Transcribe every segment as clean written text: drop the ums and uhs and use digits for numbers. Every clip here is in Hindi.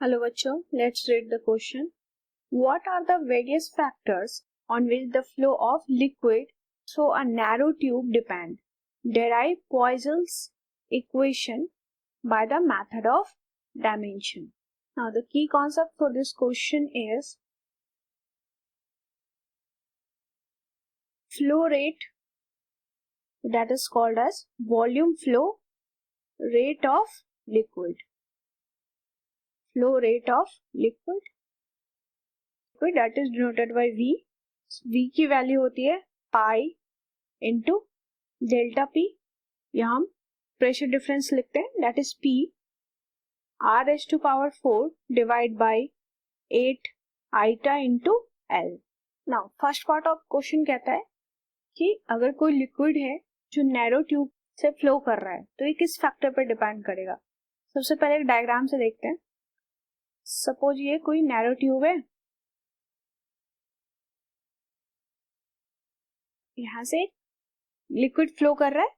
Hello बच्चों, let's read the question. What are the various factors on which the flow of liquid through a narrow tube depend? Derive Poisson's equation by the method of dimension. Now the key concept for this question is flow rate, that is called as volume flow rate of liquid. Flow rate of liquid that is denoted by V. V की वैल्यू होती है पाई इंटू डेल्टा पी, यहाँ हम प्रेशर डिफरेंस लिखते हैं, that is P R S to power 4 divide by 8 eta into L. Now first part of question कहता है कि अगर कोई लिक्विड है जो नैरो ट्यूब से फ्लो कर रहा है तो ये किस फैक्टर पर डिपेंड करेगा. सबसे पहले एक डायग्राम से देखते हैं. सपोज ये कोई नैरो ट्यूब है, यहां से लिक्विड फ्लो कर रहा है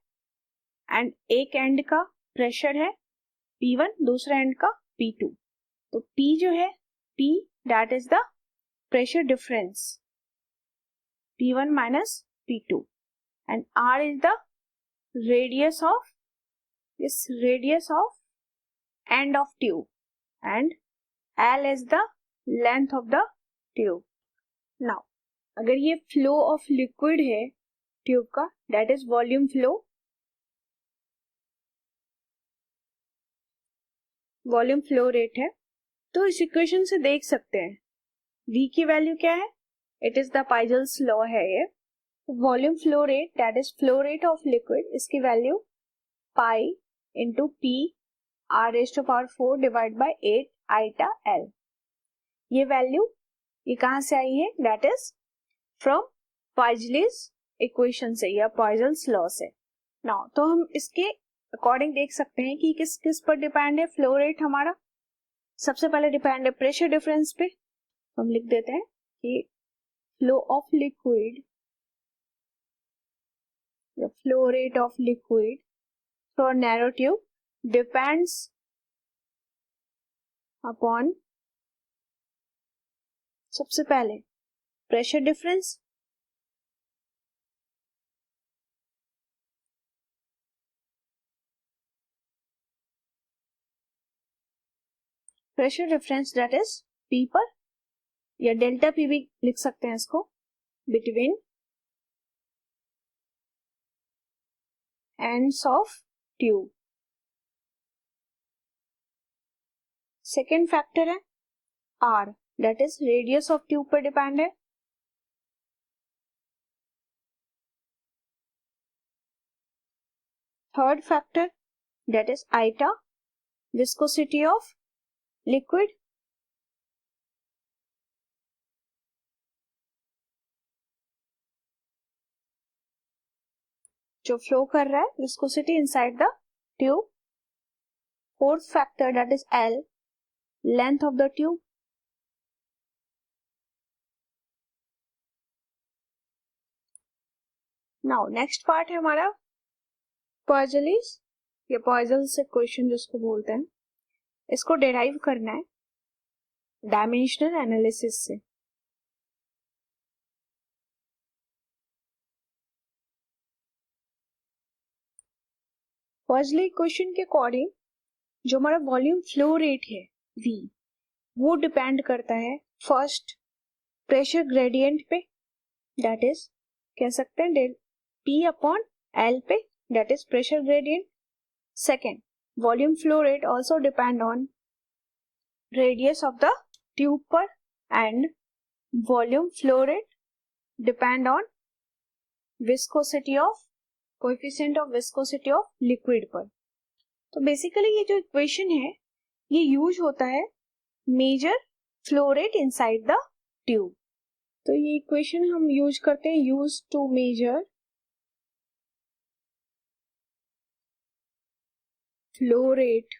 एंड एक एंड का प्रेशर है P1, दूसरा एंड का P2. तो P जो है P that is the pressure difference P1 minus P2 and R is the radius of end of tube and L is the length of the tube. Now अगर ये फ्लो ऑफ लिक्विड है ट्यूब का, that is volume flow rate है, तो इस इक्वेशन से देख सकते हैं V की वैल्यू क्या है. It is the Poiseuille's law है ये. Volume flow rate that is flow rate of liquid, इसकी value pi into P R raise to power 4 divide by 8 eta L. ये वैल्यू ये कहां से आई है, that is from Poiseuille's equation से या पॉइजन्स लॉ से. नाउ तो हम इसके अकॉर्डिंग देख सकते हैं कि किस किस पर डिपेंड है फ्लो रेट हमारा. सबसे पहले डिपेंड है प्रेशर डिफरेंस पे. हम लिख देते हैं कि flow of liquid, flow rate of liquid for narrow tube depends upon सबसे पहले pressure difference, pressure difference that is P पर, या डेल्टा P भी लिख सकते हैं इसको, between ends of tube. Second factor है R, that is radius of tube पर डिपेंड है. Third factor that is eta, viscosity of liquid. जो फ्लो कर रहा है viscosity inside the tube. Fourth factor that is L, length of the tube. Now next part है हमारा पॉइजलीज या पॉइजन्स इक्वेशन जिसको बोलते हैं. इसको डिराइव करना है डायमेंशनल एनालिसिस से. पॉइजली इक्वेशन के अकॉर्डिंग जो हमारा वॉल्यूम फ्लो रेट है V, वो डिपेंड करता है फर्स्ट प्रेशर ग्रेडियंट पे, दैट इज कह सकते हैं P अपॉन L पे, that is pressure gradient. Second volume flow rate also depend on radius of the tube पर and volume flow rate depend on viscosity of coefficient of viscosity of liquid पर. तो बेसिकली ये जो इक्वेशन है ये यूज होता है measure flow rate inside the tube. तो ये इक्वेशन हम यूज करते हैं use to measure flow rate,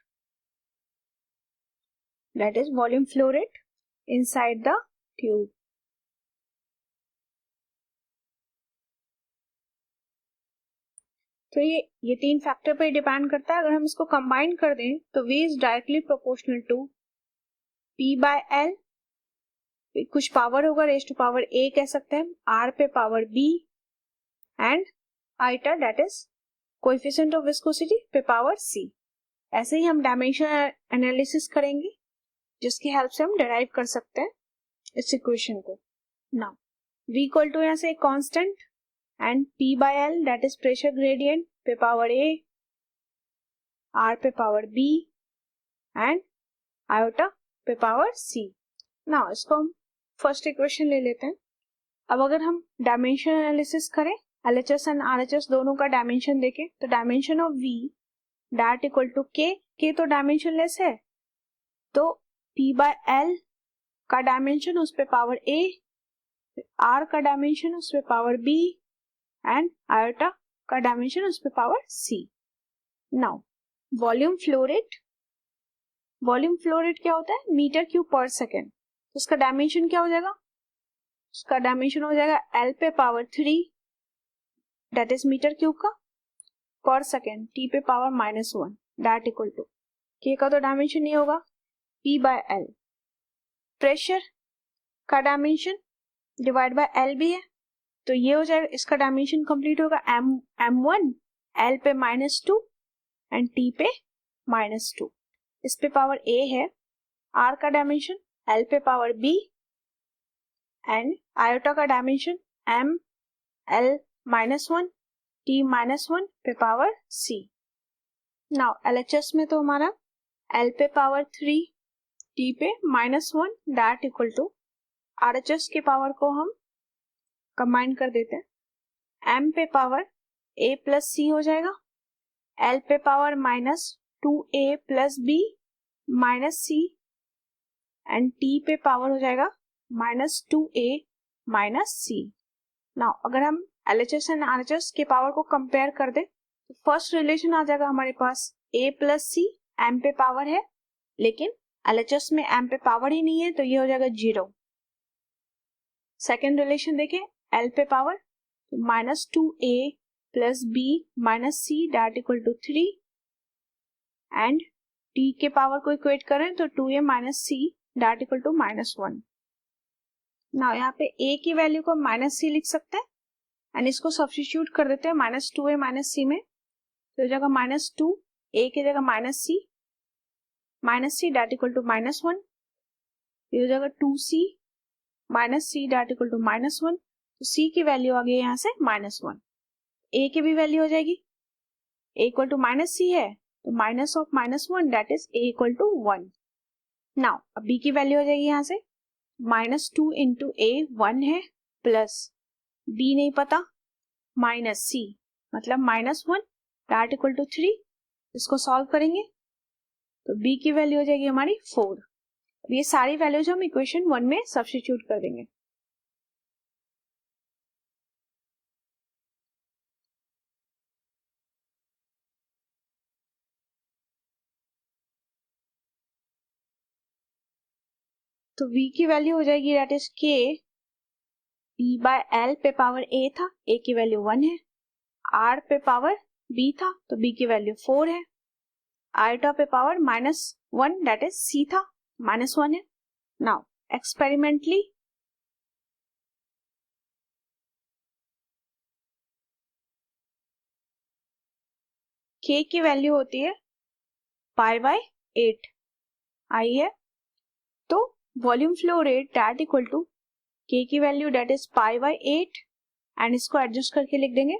that is volume flow rate inside the tube. तो ये तीन फैक्टर पे डिपेंड करता है. अगर हम इसको कंबाइन कर दें तो V is directly proportional to P by L, कुछ पावर होगा, रेज टू पावर A कह सकते हैं, R पे power B and eta that is coefficient of viscosity पे पावर C। ऐसे ही हम डायमेंशन एनालिसिस करेंगे जिसकी हेल्प से हम डिराइव कर सकते हैं इस इक्वेशन को। नाउ V इक्वल टू यहाँ से एक constant and P by L that is pressure gradient पे पावर A, R पे पावर B एंड आयोटा पे पावर C। नाउ इसको हम फर्स्ट इक्वेशन ले लेते हैं। अब अगर हम डायमेंशन एनालिसिस करें, LHS एंड RHS दोनों का डायमेंशन देखें, तो dimension of V that equal to K तो डायमेंशन लेस है, तो P बाय L का डायमेंशन उस पे पावर A, R का डायमेंशन उस पे पावर B एंड आयोटा का डायमेंशन उस पे power C। Now volume flow rate, volume flow rate क्या होता है, मीटर क्यूब पर सेकेंड, तो उसका डायमेंशन क्या हो जाएगा, उसका डायमेंशन हो जाएगा L पे power 3 that is metre cube का पर सेकेंड, T पे power -1 that equal to K का तो डायमेंशन नहीं होगा, P बाय L। प्रेशर का डायमेंशन डिवाइड बाय L भी है, तो ये हो जाएगा, इसका डायमेंशन कंप्लीट होगा M1 L पे -2 एंड T पे -2, इस पे पावर A है, R का डायमेंशन L पे पावर B एंड आयोटा का डायमेंशन M L -1 T -1 पे पावर C। नाउ LHS में तो हमारा L पे पावर 3 T पे -1 दैट इक्वल टू RHS के पावर को हम कंबाइन कर देते हैं, M पे पावर A प्लस C हो जाएगा, L पे power -2A plus B minus C and T पे पावर हो जाएगा -2A माइनस C। नाउ अगर हम LHS एंड RHS के पावर को कंपेयर कर दे तो फर्स्ट रिलेशन आ जाएगा हमारे पास A प्लस C, M पे पावर है लेकिन LHS में M पे पावर ही नहीं है, तो ये हो जाएगा 0। सेकेंड रिलेशन देखें, L पे power -2A plus B minus C that equal to 3 and T के पावर को इक्वेट करें तो 2A minus C that equal to -1। Now यहाँ पे A की वैल्यू को -C लिख सकते हैं एंड इसको सब्स्टिट्यूट कर देते हैं -2A माइनस C में, तो हो जाएगा -2 A की जगह -C दैट इक्वल टू -1, ये हो जाएगा 2C minus C that equal to -1, तो C की वैल्यू आ गई यहाँ से -1। A की भी वैल्यू हो जाएगी, A इक्वल टू -C है तो minus of -1 that is A equal to 1। Now अब B की वैल्यू हो जाएगी यहाँ से -2 इंटू A 1 है प्लस B नहीं पता -C मतलब -1 दैट इक्वल टू 3, इसको सॉल्व करेंगे तो B की वैल्यू हो जाएगी हमारी 4। अब ये सारी वैल्यूज हम इक्वेशन 1 में सब्स्टिट्यूट कर देंगे। तो V की वैल्यू हो जाएगी that is K P by L पे पावर A था, A की वैल्यू 1 है, R पे पावर B था तो B की वैल्यू 4 है, आयोटा पे पावर -1 दैट इज C था -1 है। नाउ एक्सपेरिमेंटली K की वैल्यू होती है π/8 आई है, तो volume flow rate that equal to K की वैल्यू दैट इज π/8 एंड इसको एडजस्ट करके लिख देंगे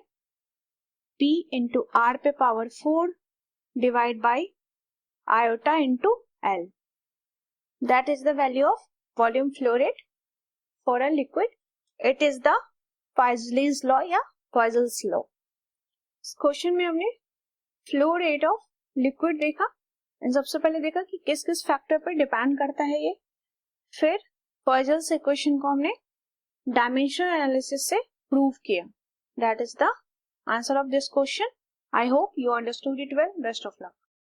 P इंटू R पे power 4 divide by iota into L, that is the value of volume flow rate for a liquid. It is the Poiseuille's law या पॉइजल्स लॉ। इस क्वेश्चन में हमने फ्लो रेट ऑफ लिक्विड देखा, सबसे पहले देखा कि किस किस फैक्टर पर डिपेंड करता है ये, फिर पॉइजल्स इक्वेशन को हमने डायमेंशनल एनालिसिस से प्रूव किया। That is the answer of this question. I hope you understood it well. Best of luck.